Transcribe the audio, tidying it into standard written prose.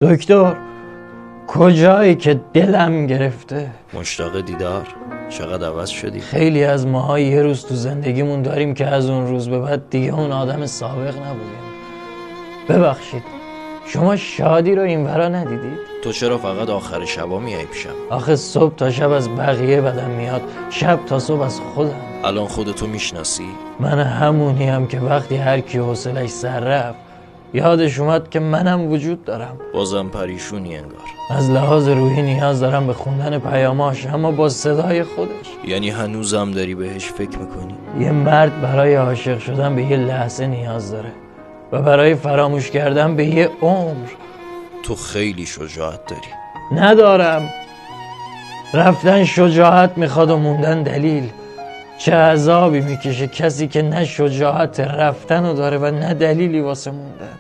دکتر کجایی که دلم گرفته؟ مشتاق دیدار؟ چقدر عوض شدی؟ خیلی از ماها یه روز تو زندگیمون داریم که از اون روز به بعد دیگه اون آدم سابق نبودیم. ببخشید شما شادی رو این ورا ندیدید؟ تو چرا فقط آخر شبا میای پیشم؟ آخه صبح تا شب از بقیه بدم میاد، شب تا صبح از خودم. الان خودتو میشناسی؟ من همونیم که وقتی هر کی حوصلش سر رفت یادش اومد که منم وجود دارم. بازم پریشونی انگار. از لحاظ روحی نیاز دارم به خوندن پیاماش، اما با صدای خودش. یعنی هنوزم داری بهش فکر میکنی؟ یه مرد برای عاشق شدن به یه لحظه نیاز داره و برای فراموش کردن به یه عمر. تو خیلی شجاعت داری. ندارم. رفتن شجاعت میخواد و موندن دلیل. چه عذابی میکشه کسی که نه شجاعت رفتن رو داره و نه دلیلی واسه موندن.